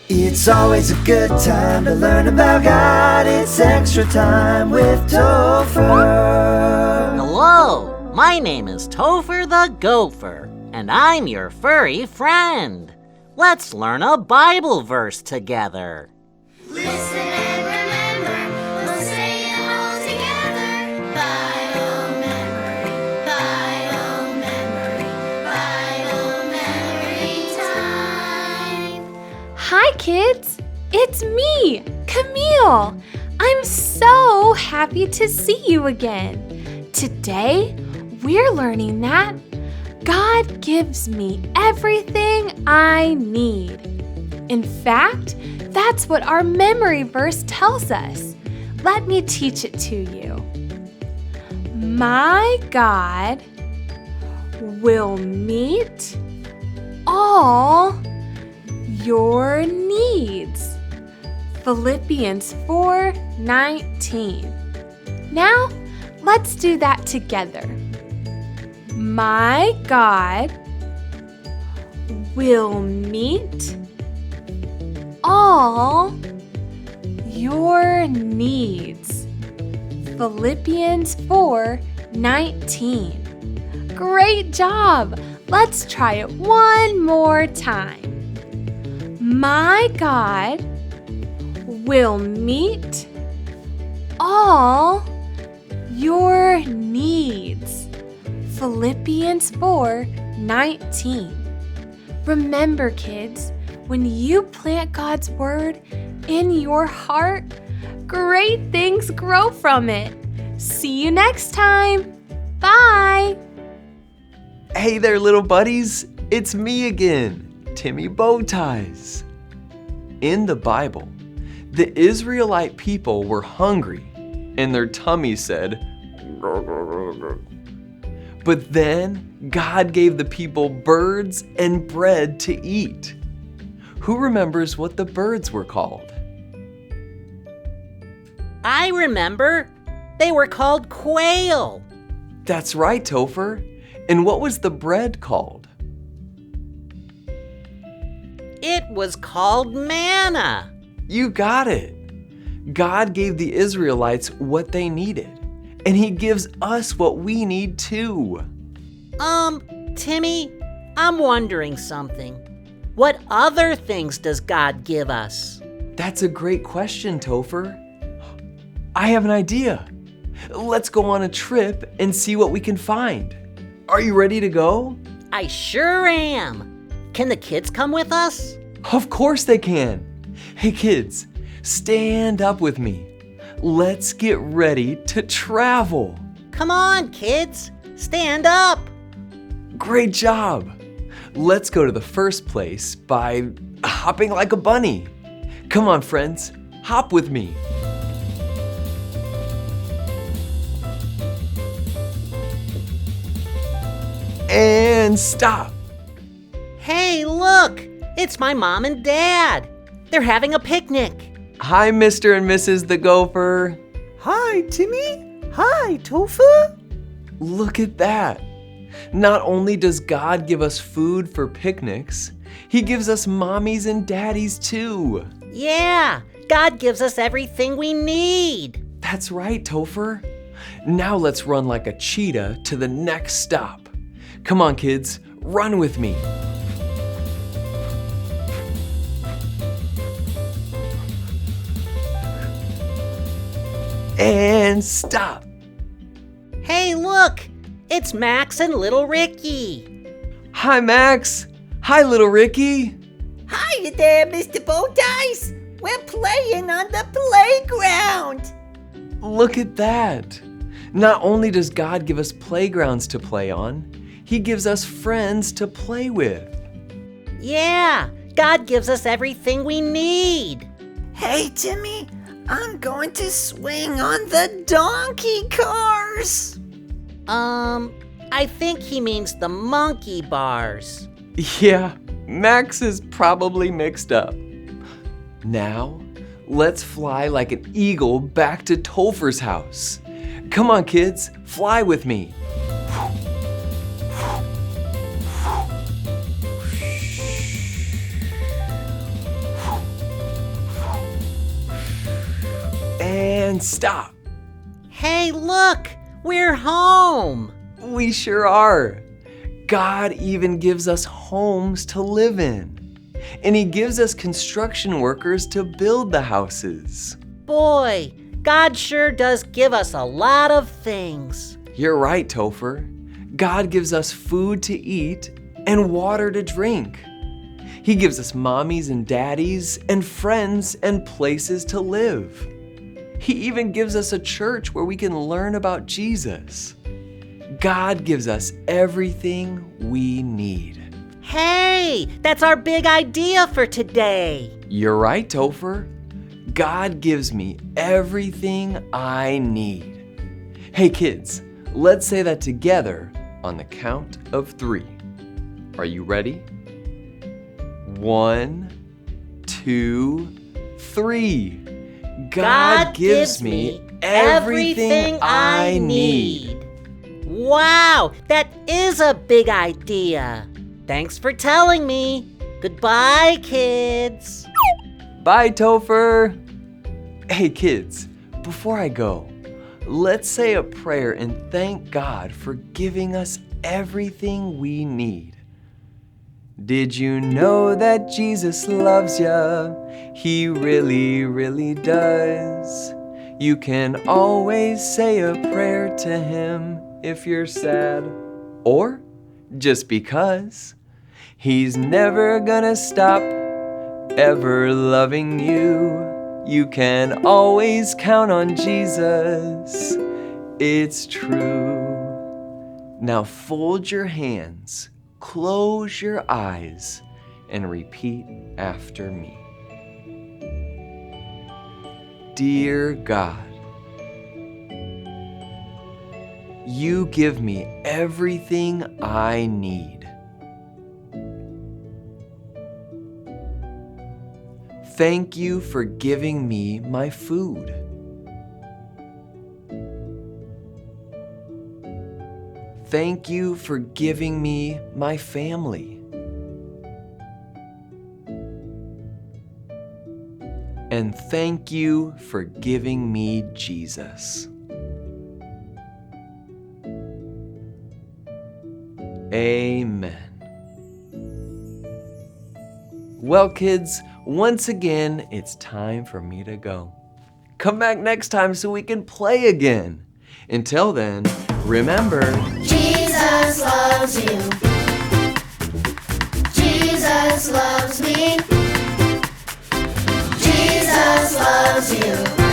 It's always a good time to learn about God. It's extra time with Topher. Hello, my name is Topher the Gopher, and I'm your furry friend. Let's learn a Bible verse together. Listen and remember, we'll say it all together. Bible memory, Bible memory, Bible memory time. Hi kids, it's me, Camille. I'm so happy to see you again. Today, we're learning that God gives me everything I need. In fact, that's what our memory verse tells us. Let me teach it to you. My God will meet all your needs. Philippians 4:19. Now, let's do that together. My God will meet all your needs. Philippians 4:19. Great job! Let's try it one more time. My God will meet all your needs. Philippians 4:19. Remember, kids, when you plant God's word in your heart, great things grow from it. See you next time. Bye. Hey there, little buddies. It's me again, Timmy Bowties. In the Bible, the Israelite people were hungry and their tummy said, "Grr, grr, grr, grr." But then God gave the people birds and bread to eat. Who remembers what the birds were called? I remember. They were called quail. That's right, Topher. And what was the bread called? It was called manna. You got it. God gave the Israelites what they needed, and He gives us what we need too. Timmy, I'm wondering something. What other things does God give us? That's a great question, Topher. I have an idea. Let's go on a trip and see what we can find. Are you ready to go? I sure am. Can the kids come with us? Of course they can. Hey kids, stand up with me. Let's get ready to travel. Come on, kids. Stand up. Great job. Let's go to the first place by hopping like a bunny. Come on, friends, hop with me. And stop. Hey, look. It's my mom and dad. They're having a picnic. Hi, Mr. and Mrs. the Gopher. Hi, Timmy. Hi, Topher. Look at that. Not only does God give us food for picnics, He gives us mommies and daddies too. Yeah, God gives us everything we need. That's right, Topher. Now let's run like a cheetah to the next stop. Come on, kids, run with me. And stop. Hey, look. It's Max and little Ricky. Hi, Max. Hi, little Ricky. Hi there, Mr. Bowties. We're playing on the playground. Look at that. Not only does God give us playgrounds to play on, He gives us friends to play with. Yeah, God gives us everything we need. Hey, Timmy, I'm going to swing on the donkey cars. I think he means the monkey bars. Yeah, Max is probably mixed up. Now, let's fly like an eagle back to Topher's house. Come on, kids, fly with me. And stop. Hey, look! We're home! We sure are. God even gives us homes to live in. And He gives us construction workers to build the houses. Boy, God sure does give us a lot of things. You're right, Topher. God gives us food to eat and water to drink. He gives us mommies and daddies and friends and places to live. He even gives us a church where we can learn about Jesus. God gives us everything we need. Hey, that's our big idea for today. You're right, Topher. God gives me everything I need. Hey kids, let's say that together on the count of 3. Are you ready? 1, 2, 3. God gives me everything I need. Wow, that is a big idea. Thanks for telling me. Goodbye, kids. Bye, Topher. Hey kids, before I go, let's say a prayer and thank God for giving us everything we need. Did you know that Jesus loves ya? He really, really does. You can always say a prayer to Him if you're sad, or just because. He's never gonna stop ever loving you. You can always count on Jesus. It's true. Now fold your hands, close your eyes, and repeat after me. Dear God, You give me everything I need. Thank You for giving me my food. Thank You for giving me my family. And thank You for giving me Jesus. Amen. Well, kids, once again, it's time for me to go. Come back next time so we can play again. Until then, remember, Jesus loves you. Jesus loves me. Jesus loves you.